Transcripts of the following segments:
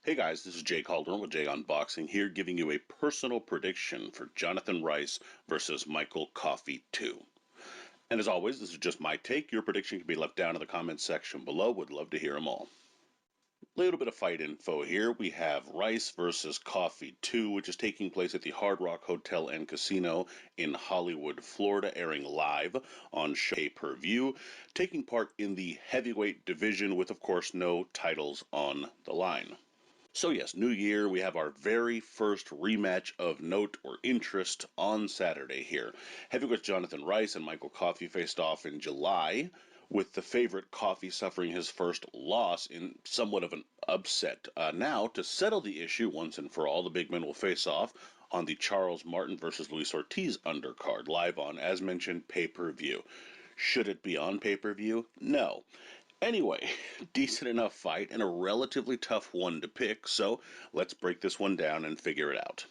Hey guys, this is Jay Calderon with Jay Unboxing here, giving you a personal prediction for Jonathan Rice versus Michael Coffie 2. And as always, this is just my take. Your prediction can be left down in the comments section below. Would love to hear them all. A little bit of fight info here. We have Rice versus Coffie 2, which is taking place at the Hard Rock Hotel and Casino in Hollywood, Florida, airing live on pay-per-view, taking part in the heavyweight division with, of course, no titles on the line. So yes, New Year, we have our very first rematch of note or interest on Saturday here. Heavyweight Jonathan Rice and Michael Coffie faced off in July, with the favorite Coffie suffering his first loss in somewhat of an upset. Now, to settle the issue once and for all, the big men will face off on the Charles Martin versus Luis Ortiz undercard, live on, as mentioned, pay-per-view. Should it be on pay-per-view? No. Anyway, decent enough fight and a relatively tough one to pick, so let's break this one down and figure it out.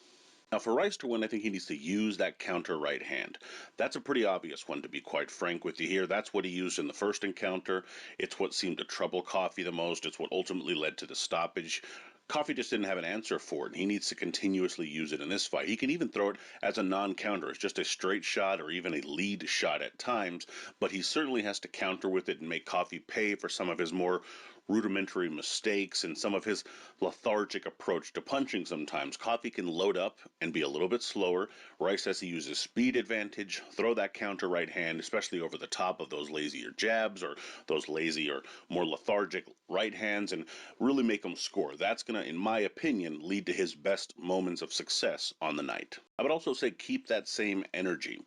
Now, for Rice to win, I think he needs to use that counter right hand. That's a pretty obvious one, to be quite frank with you here. That's what he used in the first encounter. It's what seemed to trouble Coffie the most. It's what ultimately led to the stoppage. Coffie just didn't have an answer for it, and he needs to continuously use it in this fight. He can even throw it as a non-counter, as just a straight shot or even a lead shot at times, but he certainly has to counter with it and make Coffie pay for some of his more rudimentary mistakes and some of his lethargic approach to punching sometimes. Coffie can load up and be a little bit slower. Rice has to use his speed advantage, throw that counter right hand, especially over the top of those lazier jabs or those lazy or more lethargic right hands, and really make him score. That's going to, in my opinion, lead to his best moments of success on the night. I would also say keep that same energy.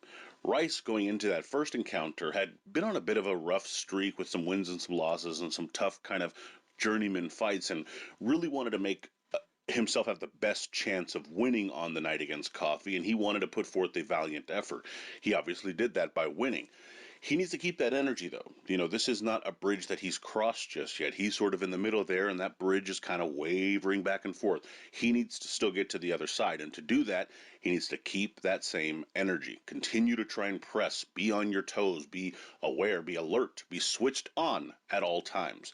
Rice, going into that first encounter, had been on a bit of a rough streak with some wins and some losses and some tough kind of journeyman fights, and really wanted to make himself have the best chance of winning on the night against Coffie, and he wanted to put forth a valiant effort. He obviously did that by winning. He needs to keep that energy, though. You know, this is not a bridge that he's crossed just yet. He's sort of in the middle there, and that bridge is kind of wavering back and forth. He needs to still get to the other side, and to do that, he needs to keep that same energy. Continue to try and press, be on your toes, be aware, be alert, be switched on at all times.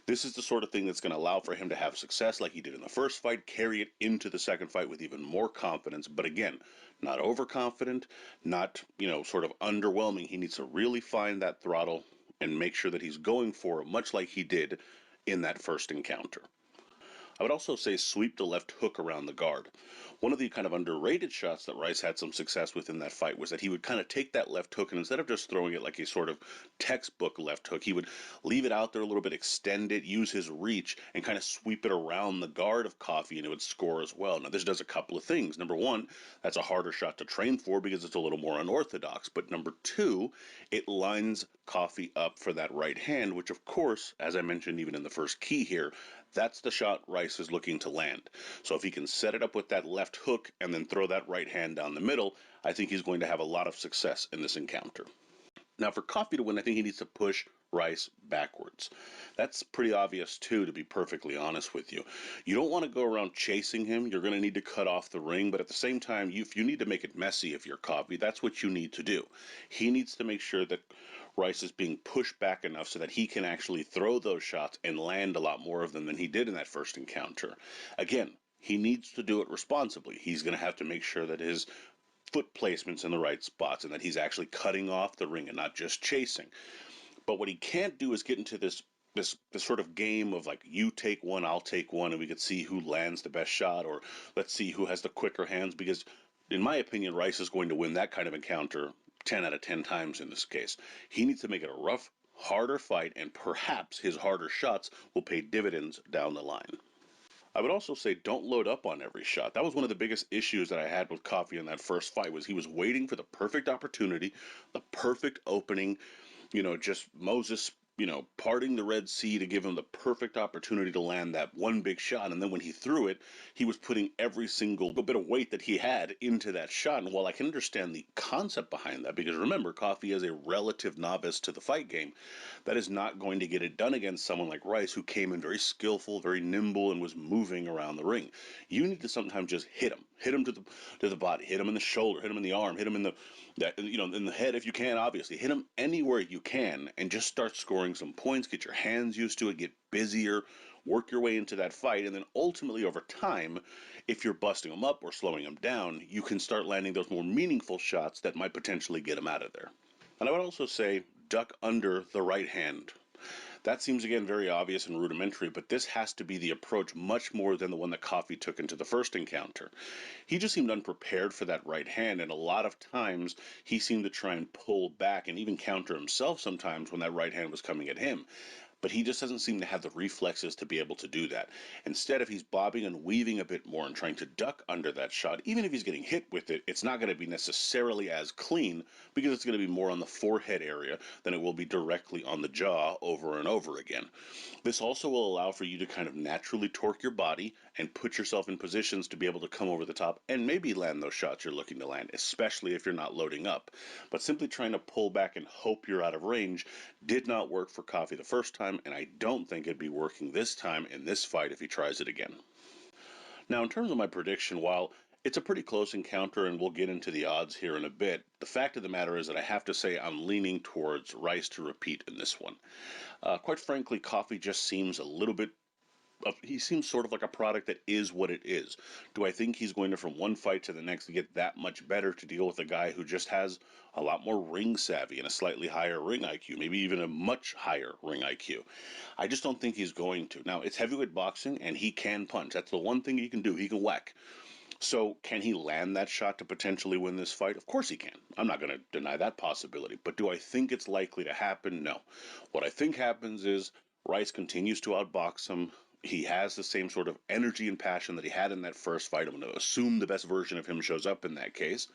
This is the sort of thing that's going to allow for him to have success like he did in the first fight, carry it into the second fight with even more confidence, but again, not overconfident, not, sort of underwhelming. He needs to really find that throttle and make sure that he's going for it, much like he did in that first encounter. I would also say sweep the left hook around the guard. One of the kind of underrated shots that Rice had some success with in that fight was that he would kind of take that left hook, and instead of just throwing it like a sort of textbook left hook, he would leave it out there a little bit, extend it, use his reach, and kind of sweep it around the guard of Coffie, and it would score as well. Now, this does a couple of things. Number one, that's a harder shot to train for because it's a little more unorthodox. But number two, it lines Coffie up for that right hand, which, of course, as I mentioned even in the first key here, that's the shot Rice is looking to land. So if he can set it up with that left hook and then throw that right hand down the middle, I think he's going to have a lot of success in this encounter. Now, for Coffie to win, I think he needs to push Rice backwards. That's pretty obvious, too, to be perfectly honest with you. You don't want to go around chasing him. You're going to need to cut off the ring, but at the same time, if you need to make it messy if you're Coffie, that's what you need to do. He needs to make sure that Rice is being pushed back enough so that he can actually throw those shots and land a lot more of them than he did in that first encounter. Again, he needs to do it responsibly. He's going to have to make sure that his foot placements in the right spots and that he's actually cutting off the ring and not just chasing. But what he can't do is get into this sort of game of like, you take one, I'll take one, and we could see who lands the best shot, or let's see who has the quicker hands, because in my opinion, Rice is going to win that kind of encounter 10 out of 10 times in this case. He needs to make it a rough, harder fight, and perhaps his harder shots will pay dividends down the line. I would also say don't load up on every shot. That was one of the biggest issues that I had with Coffie in that first fight, was he was waiting for the perfect opportunity, the perfect opening, just Moses, parting the Red Sea to give him the perfect opportunity to land that one big shot. And then when he threw it, he was putting every single bit of weight that he had into that shot. And while I can understand the concept behind that, because remember, Coffie is a relative novice to the fight game, that is not going to get it done against someone like Rice, who came in very skillful, very nimble, and was moving around the ring. You need to sometimes just hit him to the body, hit him in the shoulder, hit him in the arm, hit him in the head if you can. Obviously, hit him anywhere you can, and just start scoring some points. Get your hands used to it. Get busier work your way into that fight, and then ultimately over time, if you're busting him up or slowing him down, you can start landing those more meaningful shots that might potentially get him out of there. And I would also say duck under the right hand. That seems again very obvious and rudimentary, but this has to be the approach much more than the one that Coffie took into the first encounter. He just seemed unprepared for that right hand, and a lot of times he seemed to try and pull back and even counter himself sometimes when that right hand was coming at him. But he just doesn't seem to have the reflexes to be able to do that. Instead, if he's bobbing and weaving a bit more and trying to duck under that shot, even if he's getting hit with it, it's not going to be necessarily as clean because it's going to be more on the forehead area than it will be directly on the jaw over and over again. This also will allow for you to kind of naturally torque your body and put yourself in positions to be able to come over the top and maybe land those shots you're looking to land, especially if you're not loading up. But simply trying to pull back and hope you're out of range did not work for Coffie the first time, and I don't think it'd be working this time in this fight if he tries it again. Now, in terms of my prediction, while it's a pretty close encounter, and we'll get into the odds here in a bit, the fact of the matter is that I have to say I'm leaning towards Rice to repeat in this one. Quite frankly, Coffie just seems a little bit he seems sort of like a product that is what it is. Do I think he's going to, from one fight to the next, get that much better to deal with a guy who just has a lot more ring savvy and a slightly higher ring IQ, maybe even a much higher ring IQ? I just don't think he's going to. Now, it's heavyweight boxing, and he can punch. That's the one thing he can do. He can whack. So, can he land that shot to potentially win this fight? Of course he can. I'm not going to deny that possibility. But do I think it's likely to happen? No. What I think happens is Rice continues to outbox him. He has the same sort of energy and passion that he had in that first fight. I'm going to assume the best version of him shows up in that case.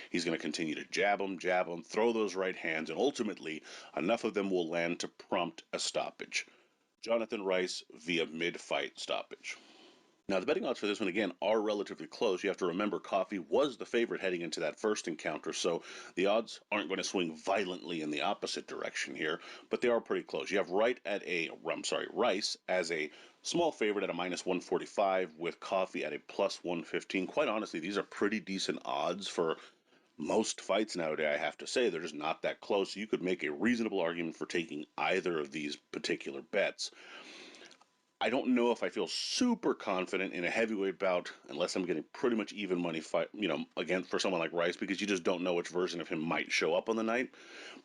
He's going to continue to jab him, throw those right hands, and ultimately, enough of them will land to prompt a stoppage. Jonathan Rice via mid-fight stoppage. Now, the betting odds for this one, again, are relatively close. You have to remember Coffie was the favorite heading into that first encounter, so the odds aren't going to swing violently in the opposite direction here, but they are pretty close. You have Rice as a small favorite at a minus 145 with Coffie at a plus 115. Quite honestly, these are pretty decent odds for most fights nowadays, I have to say. They're just not that close. You could make a reasonable argument for taking either of these particular bets. I don't know if I feel super confident in a heavyweight bout unless I'm getting pretty much even money fight, again, for someone like Rice, because you just don't know which version of him might show up on the night.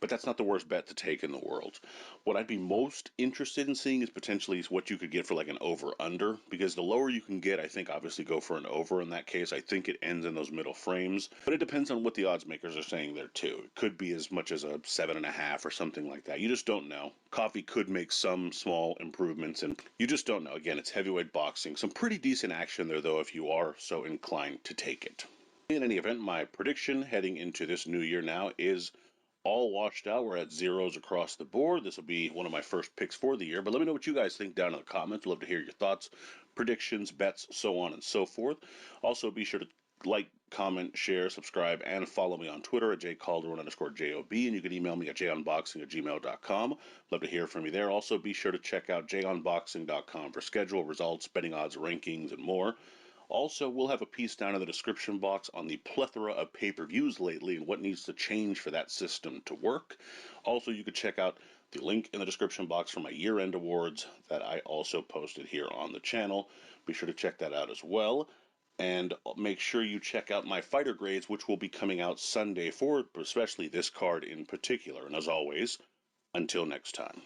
But that's not the worst bet to take in the world. What I'd be most interested in seeing is potentially what you could get for like an over-under, because the lower you can get, I think obviously go for an over in that case. I think it ends in those middle frames, but it depends on what the odds makers are saying there too. It could be as much as a 7.5 or something like that. You just don't know. Coffie could make some small improvements, and you just don't know. Again, it's heavyweight boxing. Some pretty decent action there, though, if you are so inclined to take it. In any event, my prediction heading into this new year now is all washed out. We're at zeros across the board. This will be one of my first picks for the year, but let me know what you guys think down in the comments. I'd love to hear your thoughts, predictions, bets, so on and so forth. Also, be sure to like, comment, share, subscribe, and follow me on Twitter at jcalderon_JOB, and you can email me at jonboxing@gmail.com. Love to hear from you there. Also, be sure to check out jonboxing.com for schedule, results, betting odds, rankings, and more. Also, we'll have a piece down in the description box on the plethora of pay-per-views lately and what needs to change for that system to work. Also, you could check out the link in the description box for my year-end awards that I also posted here on the channel. Be sure to check that out as well. And make sure you check out my fighter grades, which will be coming out Sunday for especially this card in particular. And as always, until next time.